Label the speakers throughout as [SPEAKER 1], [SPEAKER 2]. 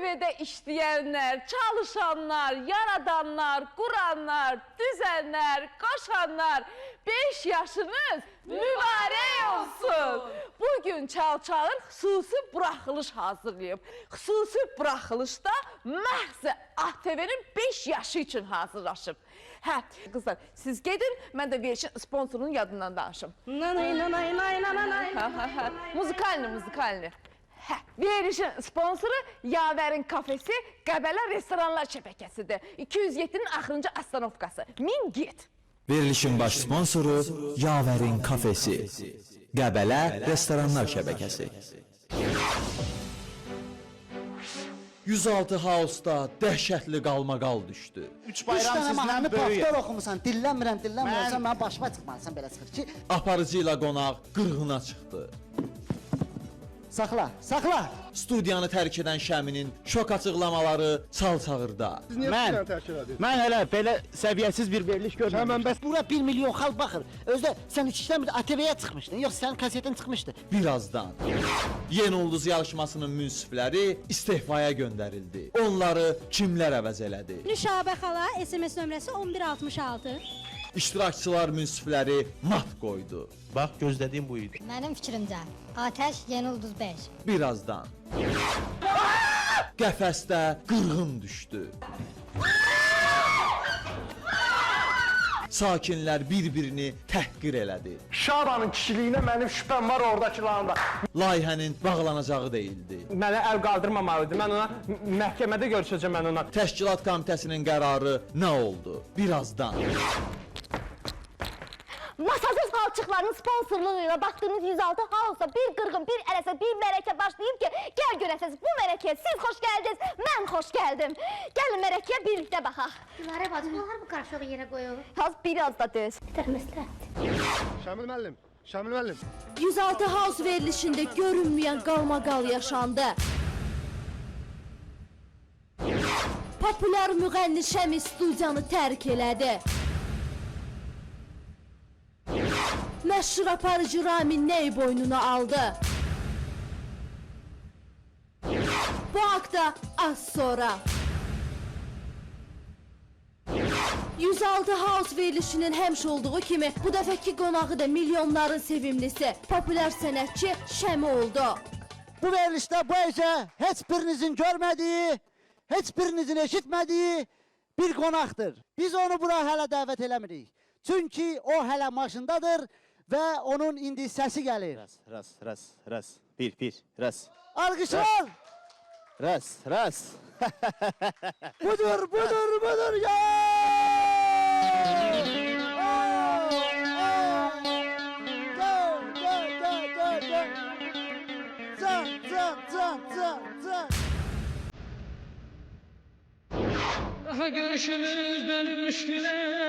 [SPEAKER 1] ATV-də işləyənlər, çalışanlar, yaradanlar, quranlar, düzənlər, qoşanlar, 5 yaşınız mübarək olsun. Bugün Çalçağır xüsusi buraxılış hazırlayıb. Xüsusi buraxılışda məhz ATV-nin 5 yaşı üçün hazırlaşıb. Hə, qızlar, siz gedin, mən də verilişin sponsorunun yadından danışım. Muzikalni. Hə, verilişin sponsoru Yavərin kafesi Qəbələ restoranlar şəbəkəsidir. 207-nin axırıncı astanovkası. Min get.
[SPEAKER 2] Verilişin baş sponsoru Yavərin kafesi Qəbələ restoranlar şəbəkəsi. 106 House-da dəhşətli qalmaqal düşdü.
[SPEAKER 3] 3 bayram sizdən böyük. Pastor oxumusan, dillənmirəm, mən başıma çıxmalısan belə çıxır ki.
[SPEAKER 2] Aparıcı ilə qonaq qırğına çıxdı.
[SPEAKER 3] Saxla.
[SPEAKER 2] Studiyanı tərk edən Şəminin şok açıqlamaları Çalçağırda.
[SPEAKER 3] Mən hələ belə səviyyəsiz bir veriliş görməmişəm. Bəs bura 1 milyon xalq baxır. Özdə sən 3-dən bir ATV-yə çıxmışdın, yox sənin kasetin çıxmışdı.
[SPEAKER 2] Birazdan Yeni Ulduz yarışmasının münsifləri istehfaya göndərildi. Onları kimlər əvəz elədi?
[SPEAKER 4] Nüşabə xala, SMS nömrəsi 1166.
[SPEAKER 2] İştirakçılar münsifləri mat qoydu.
[SPEAKER 5] Bax, gözlədiyim bu idi.
[SPEAKER 6] Mənim fikrimcə, Atəş Yeni Ulduz 5.
[SPEAKER 2] Birazdan qəfəsdə qırğın düşdü. Sakinlər bir-birini təhqir elədi.
[SPEAKER 7] Şabanın kişiliyinə mənim şübhəm var oradakılarında.
[SPEAKER 2] Layihənin bağlanacağı deyildi.
[SPEAKER 7] Mənə əl qaldırmamalıdır. Mən ona məhkəmədə görüşəcəm mən ona.
[SPEAKER 2] Təşkilat komitəsinin qərarı nə oldu? Birazdan.
[SPEAKER 8] Masasız palçıqların sponsorluğu ilə baxdığınız 106 House-a bir qırğın, bir ələsə, bir mərəkə başlayıb ki, gəl görəsiniz bu mərəkəyə siz xoş gəldiniz, mən xoş gəldim. Gəlin mərəkəyə birlikdə baxaq.
[SPEAKER 6] Gülarə bacım, onlar bu qarışığı yerə qoyur.
[SPEAKER 8] Az biraz da döz.
[SPEAKER 6] Bitir məsləhət.
[SPEAKER 7] Şamil müəllim.
[SPEAKER 4] 106 House verilişində görünməyən qalmaqal yaşandı. Populyar müğənni Şəmi studiyanı tərk elədi. Məşhur aparıcı Ramin Ney boynuna aldı. Bu haqda az sonra. 106 House verilişinin həmişə olduğu kimi bu dəfəki qonağı da milyonların sevimlisi, populyar sənətçi Şəmi oldu.
[SPEAKER 3] Bu verilişdə bu gecə heç birinizin görmədiyi, heç birinizin eşitmədiyi bir qonaqdır. Biz onu bura hələ dəvət eləmirik. Çünki o hələ maşındadır və onun indi səsi gəlir.
[SPEAKER 5] Ras. Bir.
[SPEAKER 3] Alqışlar!
[SPEAKER 5] Ras.
[SPEAKER 3] Budur ya! Gel. Can.
[SPEAKER 9] Daha görüşümüz bölünmüş güne.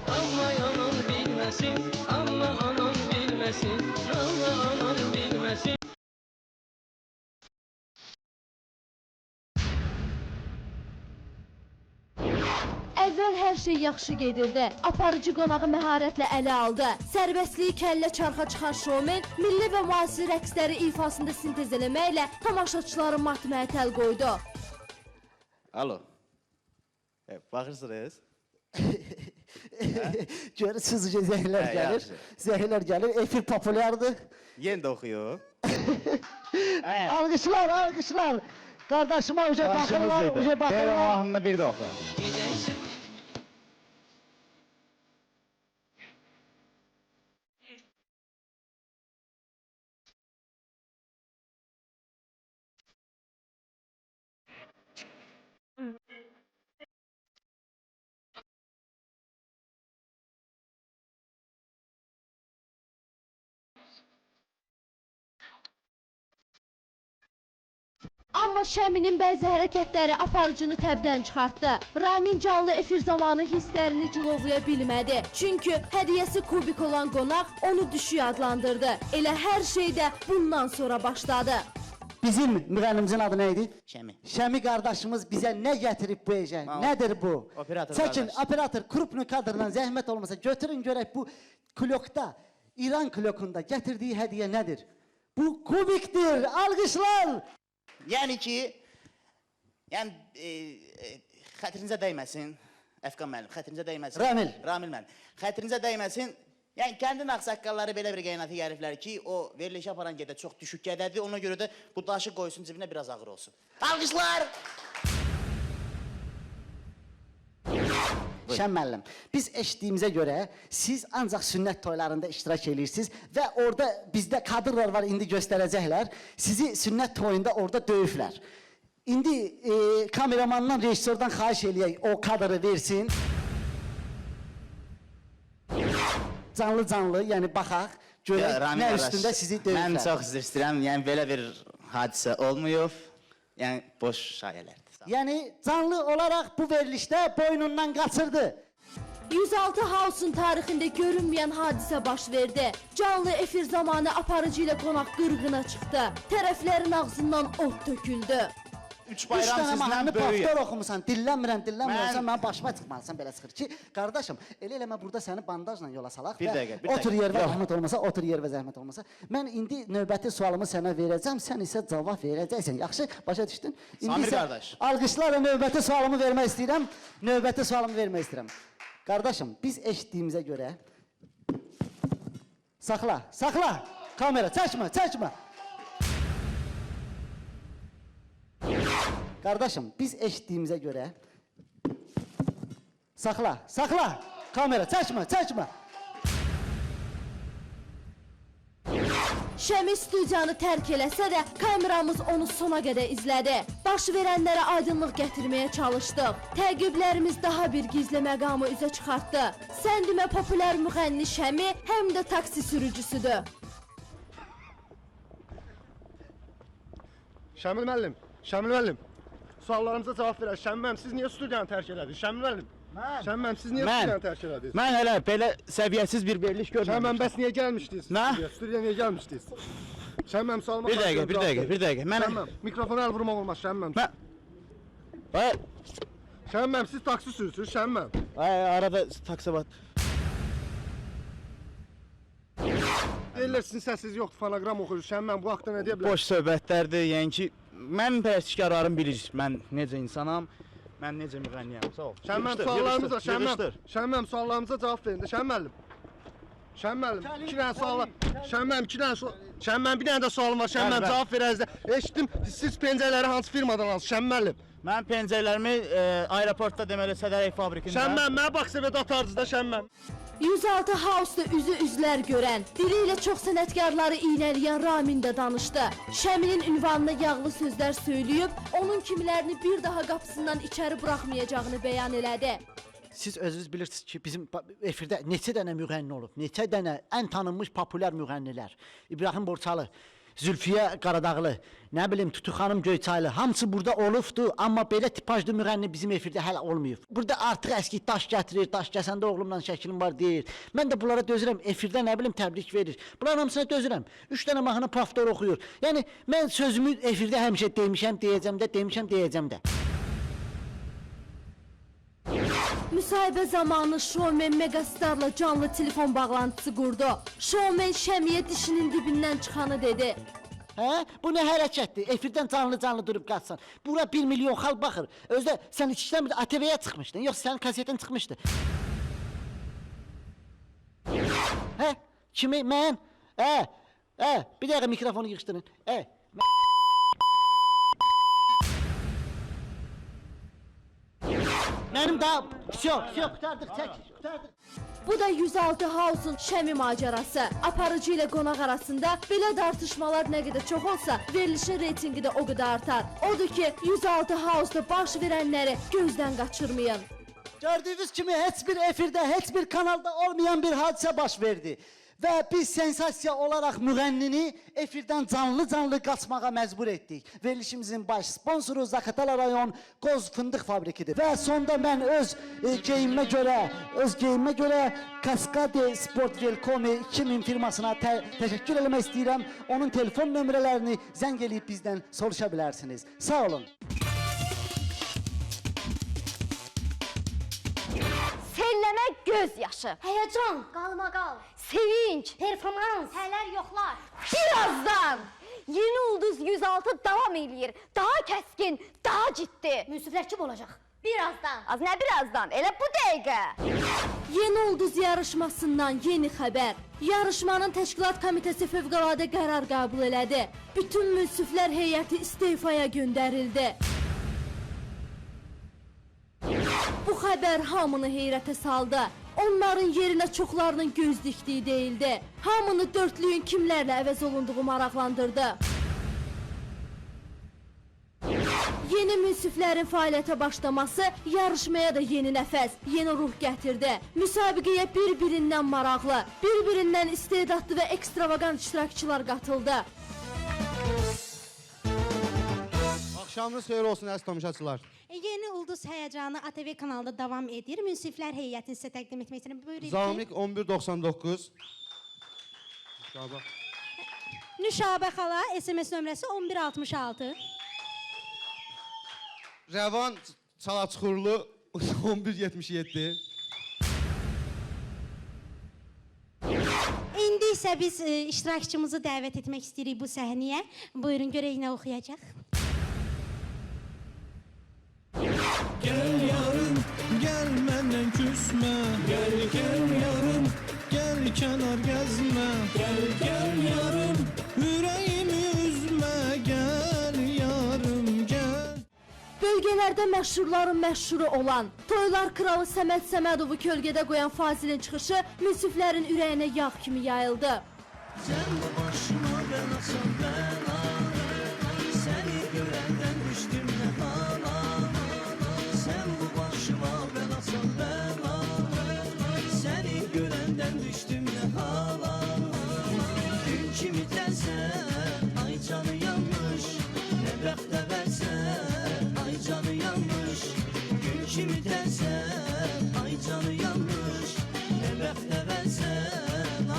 [SPEAKER 9] Amma anan bilməsin, Allah anan bilməsin.
[SPEAKER 4] Əvvəl hər şey yaxşı gedirdi. Aparıcı qonağı məharətlə ələ aldı. Sərbəstliyi kəllə çarxa çıxan şoumen milli və müasir rəqsləri ifasında sintez eləməklə tamaşaçıları matməyə təl qoydu.
[SPEAKER 5] Alo. Baxırsınız?
[SPEAKER 3] Görürsünüz ki, zəhirlər gəlir. Efir populyardır.
[SPEAKER 5] Yenə də oxuyur.
[SPEAKER 3] Alqışlar. Qardaşıma uca baxırlar.
[SPEAKER 7] Mahnını bir də oxu.
[SPEAKER 4] Amma Şəminin bəzi hərəkətləri aparıcını təbdən çıxartdı. Ramin canlı efir zamanı hisslərini cilovlaya bilmədi. Çünki hədiyyəsi kubik olan qonaq onu düşük adlandırdı. Elə hər şey də bundan sonra başladı.
[SPEAKER 3] Bizim müğənnimizin adı nə idi?
[SPEAKER 5] Şəmi.
[SPEAKER 3] Şəmi qardaşımız bizə nə gətirib bu ecə? Nədir bu?
[SPEAKER 5] Operator
[SPEAKER 3] Çəkin,
[SPEAKER 5] qardaş.
[SPEAKER 3] operator, krupnu kadrla zəhmət olmasa götürün görək bu klokda, İran klokunda gətirdiyi hədiyyə nədir? Bu kubikdir, alqışlar!
[SPEAKER 5] Yəni ki, xətrinizə dəyməsin, Əfqan müəllim, xətrinizə dəyməsin.
[SPEAKER 3] Ramil.
[SPEAKER 5] Ramil müəllim, xətrinizə dəyməsin. Yəni kəndin ağsaqqalları belə bir qeynatı gəliblər ki, o verilişə aparan gedə çox düşük qədərdir. Ona görə də bu daşı qoysun cibinə biraz ağır olsun. Alqışlar!
[SPEAKER 3] Şən müəllim, biz eşitdiyimizə görə siz ancaq sünnət toylarında iştirak edirsiniz və orada bizdə kadrlar var, indi göstərəcəklər. Sizi sünnət toyunda orada döyüblər. İndi kameramandan, rejissordan xahiş eləyək, o kadrı versin. Canlı, yəni baxaq, görək nə üstündə sizi döyüblər.
[SPEAKER 5] Mən çox üzr istəyirəm, yəni belə bir hadisə olmayıb. Yəni boş şayələrdir.
[SPEAKER 3] Yəni canlı olaraq bu verilişdə boynundan qaçırdı.
[SPEAKER 4] 106 House'un tarixində görünməyən hadisə baş verdi. Canlı efir zamanı aparıcı ilə qonaq qırğına çıxdı. Tərəflərin ağzından ot töküldü.
[SPEAKER 5] 3
[SPEAKER 3] Üç
[SPEAKER 5] bayram
[SPEAKER 3] dənə
[SPEAKER 5] sizdən
[SPEAKER 3] mahnını
[SPEAKER 5] böyüyəm.
[SPEAKER 3] paftor oxumusan, dillənmirəm, sən
[SPEAKER 5] Mən-
[SPEAKER 3] mənim başıma çıxmalısan belə çıxır ki, qardaşım, elə eləmə burada səni bandajla yola salaq
[SPEAKER 5] Bir
[SPEAKER 3] və
[SPEAKER 5] dəqiqə,
[SPEAKER 3] otur
[SPEAKER 5] dəqiqə.
[SPEAKER 3] yer və
[SPEAKER 5] Yox.
[SPEAKER 3] zəhmət olmasa, otur yer və zəhmət olmasa. Mən indi növbəti sualımı sənə verəcəm, sən isə cavab verəcəksən. Yaxşı, başa düşdün? İndi
[SPEAKER 5] Samir
[SPEAKER 3] isə
[SPEAKER 5] qardaş.
[SPEAKER 3] Alqışlarla növbəti sualımı vermək istəyirəm. Növbəti sualımı vermək istəyirəm. Qardaşım, biz eşitdiyimizə görə Saxla. Kamera, çəkmə. Qardaşım, biz eşitdiyimizə görə Saxla. Kamera, çəkmə.
[SPEAKER 4] Şəmi studiyanı tərk eləsə də kameramız onu sona qədər izlədi. Baş verənlərə aydınlıq gətirməyə çalışdıq. Təqiblərimiz daha bir gizli məqamı üzə çıxartdı. Sən demə populyar müğənni Şəmi həm də taksi sürücüsüdür.
[SPEAKER 10] Şəmil müəllim, suallarımıza cavab verər. Şəmil müəllim, siz niyə studiyanı tərk elədiniz? Şəmil müəllim, siz niyə studiyanı tərk elədiniz?
[SPEAKER 5] Mən elə belə səviyyəsiz bir veriliş
[SPEAKER 10] Şəmil müəllim,
[SPEAKER 5] görməmişdim.
[SPEAKER 10] bəs niyə gəlmişdiniz?
[SPEAKER 5] Nə?
[SPEAKER 10] Studiyaya niyə gəlmişdiniz? Şəmil müəllim, sualıma
[SPEAKER 5] Bir dəqiqə, bir dəqiqə.
[SPEAKER 10] Şəmil müəllim, mikrofona əl vurmaq olmaz, Şəmil müəllim. Şəmil müəllim, siz taksi sürürsünüz, Şəmil müəllim.
[SPEAKER 5] Arada taksi var.
[SPEAKER 10] Deyirlər sizin səsiniz yoxdur, fonoqram oxuyur. Şəmil müəllim, bu haqda nə deyə bilər?
[SPEAKER 5] Boş söhbətlərdir, yəni ki, mən pərəstişkarlarım bilir, mən necə insanam, mən necə müğənniyəm. Sağ ol.
[SPEAKER 10] Şəmil müəllim, suallarımıza, Şəmil müəllim, suallarımıza cavab verin də, Şəmil müəllim. Şəmil müəllim, iki dənə suallar. Şəmil müəllim, bir dənə də sualım var, Şəmil müəllim, cavab verərsiniz də. Eşitdim, siz pəncələri hansı firmadan alsınız, Şəmil müəllim?
[SPEAKER 5] Mən pəncərlərimi aeroportda deməli sədərək fabrikində.
[SPEAKER 10] Şəmil müəllim, mənə bax səvət atarcıda, Şəmil müəllim.
[SPEAKER 4] 106 House'da üzlər görən, dili ilə çox sənətkarları iynələyən Ramin də danışdı. Şəminin ünvanına yağlı sözlər söyləyib, onun kimilərini bir daha qapısından içəri buraxmayacağını bəyan elədi.
[SPEAKER 3] Siz özünüz bilirsiniz ki, bizim efirdə neçə dənə müğənni olub, neçə dənə ən tanınmış populyar müğənnilər. İbrahim Borçalı, Zülfiyə Qaradağlı, nə bilim Tutu xanım Göyçaylı, hamısı burada olubdu, amma belə tipajlı müğənni bizim efirdə hələ olmayıb. Burada artıq əski daş gətirir, daş kəsəndə oğlumla şəklim var deyir. Mən də bunlara dözürəm, efirdə nə bilim təbrik verir. Bunların hamısına dözürəm. 3 dənə mahnı paftor oxuyur. Yəni mən sözümü efirdə həmişə demişəm, deyəcəm də.
[SPEAKER 4] Müsahibə zamanı Showman Megastarla canlı telefon bağlantısı qurdu. Showman Şəmiyə dişinin dibindən çıxanı dedi.
[SPEAKER 3] Hə? Bu nə hərəkətdir? Efirdən canlı durub qaçsan. Bura 1 milyon xalq baxır. Özdə sən içdən bir ATV-yə çıxmışdın, yoxsa sənin kasetin çıxmışdı. Hə? Kimi? Mən? Bir dəqiqə mikrofonu yığışdırın. Mənim daha... Qurtardıq, qurtardıq.
[SPEAKER 4] Bu da 106 House'un Şəmi macərası. Aparıcı ilə qonaq arasında belə tartışmalar nə qədər çox olsa, verilişin reytingi də o qədər artar. Odur ki, 106 House'da baş verənləri gözdən qaçırmayın.
[SPEAKER 3] Gördüğünüz kimi heç bir efirde, heç bir kanalda olmayan bir hadise baş verdi. Ve biz sensasiya olarak müğənnini efirden canlı qaçmağa məcbur etdik. Verilişimizin baş sponsoru Zaqatala rayon Qoz Fındıq Fabrikidir. Ve sonda ben öz geyimime göre Kaskade Sport Velkomi 2000 firmasına teşekkür etmek istəyirəm. Onun telefon nömrələrini zəng eləyib bizden soruşa bilərsiniz. Sağ olun.
[SPEAKER 8] Selləmə göz yaşı,
[SPEAKER 6] Həyəcan, qalmaqal,
[SPEAKER 8] sevinç,
[SPEAKER 6] performans, hələr yoxlar.
[SPEAKER 8] birazdan Yeni Ulduz 106 davam eləyir. Daha kəskin, daha ciddi.
[SPEAKER 6] Münsiflər kim olacaq? Birazdan.
[SPEAKER 8] Az nə birazdan, elə bu dəqiqə.
[SPEAKER 4] Yeni Ulduz yarışmasından yeni xəbər. Yarışmanın təşkilat komitəsi fövqəladə qərar qəbul elədi. Bütün münsiflər heyəti istefaya göndərildi. Bu xəbər hamını heyrətə saldı. Onların yerinə çoxlarının göz dikdiyi deyildi. Hamını dörtlüyün kimlərlə əvəz olunduğu maraqlandırdı. Yeni münsiflərin fəaliyyətə başlaması yarışmaya da yeni nəfəs, yeni ruh gətirdi. Müsabiqəyə bir-birindən maraqlı, bir-birindən istedadlı və ekstravagant iştirakçılar qatıldı.
[SPEAKER 10] Axşamınız xeyir olsun əziz tamaşaçılar.
[SPEAKER 11] Yeni Ulduz həyəcanı ATV kanalında davam edir. Münsiflər heyətini sizə təqdim etmək istəyirəm. Buyurun.
[SPEAKER 10] Zamiq 1199.
[SPEAKER 11] Nüşabə xala SMS nömrəsi 1166.
[SPEAKER 10] Rəvan Çalaçuxurlu 1177.
[SPEAKER 11] İndi isə biz iştirakçımızı dəvət etmək istəyirik bu səhnəyə. Buyurun görək nə oxuyacaq.
[SPEAKER 9] Gel yarım, gel menden küsme. Gel yarım, gel kenar gezme. Gel yarım, yüreğimi üzme. Gel yarım, gel.
[SPEAKER 4] Bölgələrdə məşhurların məşhuru olan, toylar kralı Səməd Səmədovu kölgədə qoyan Fazilin çıxışı münsiflərin ürəyinə yağ kimi yayıldı.
[SPEAKER 9] Sen bu başıma ben asam bela. Seni görenden düştüm ne hala. Sen bu başıma ben asam bela. Seni görenden düştüm ne hala. Gün kimi terse ay canı yanmış. Ne bəxtə verse ay canı yanmış. Gün kimi terse ay canı yanmış. Ne bəxtə verse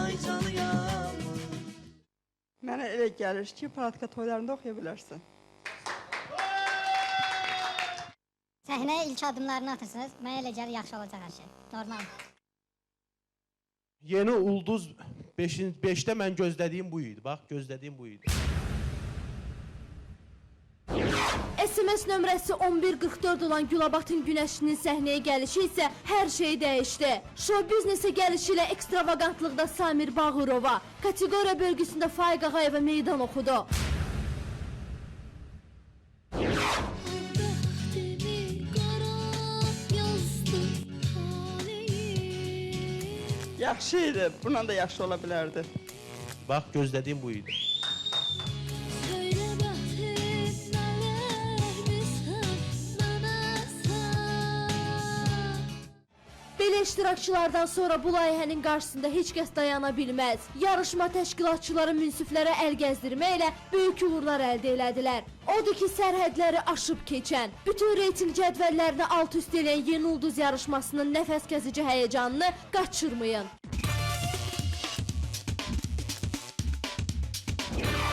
[SPEAKER 9] ay canı yanmış.
[SPEAKER 12] Mənə elə gəlir ki, Paratka toylarında oxuya bilərsən.
[SPEAKER 6] Səhnəyə ilk adımlarını atırsınız. Mənə elə gəlir yaxşı olacaq hər şey. Normal.
[SPEAKER 13] Yeni Ulduz 5'te mən gözlədiyim bu idi. Bax, gözlədiyim bu idi.
[SPEAKER 4] SMS nömrəsi 1144 olan Gülabatın Günəşinin səhnəyə gəlişi isə hər şey dəyişdi. Show biznesə gəlişi ilə ekstravagantlıqda Samir Bağırova, kateqoriya bölgüsündə Faiq Ağayeva meydan oxudu.
[SPEAKER 12] Yaxşı idi, bundan da yaxşı ola bilərdi.
[SPEAKER 13] Bax, gözlədiyim bu idi.
[SPEAKER 4] Belə iştirakçılardan sonra bu layihənin qarşısında heç kəs dayana bilməz. Yarışma təşkilatçıları münsiflərə əl gəzdirməklə böyük uğurlar əldə elədilər. Odur ki, sərhədləri aşıb keçən, bütün reyting cədvəllərini alt-üst eləyən Yeni Ulduz yarışmasının nəfəs kəsici həyəcanını qaçırmayın.